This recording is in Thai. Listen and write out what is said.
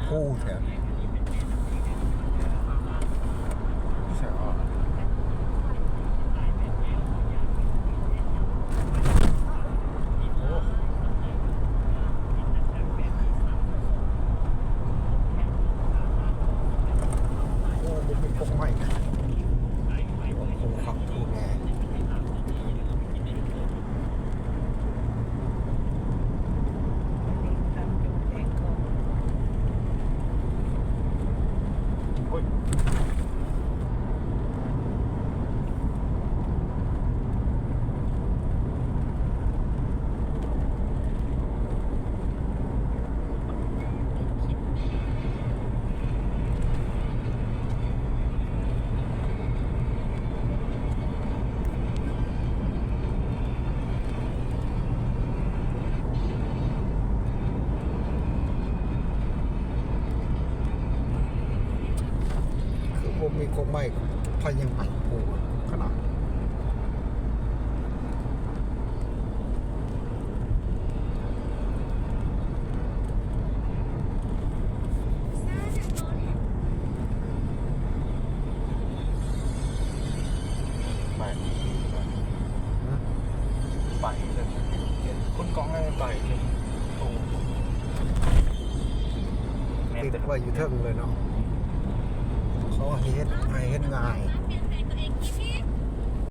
ผู้แถวใช่อ๋อโอ้โอ้บุมีพงใหม่นะโอ้โหขับถูกแน่โอ้ยคือบุมีพงใหม่พายังไปผูกขนาดไปไปเลยคนกองให้ไปเลยตรงติดไว้อยู่เทิงเลยเนาะเขาเฮ็ดให้เฮ็ดง่าย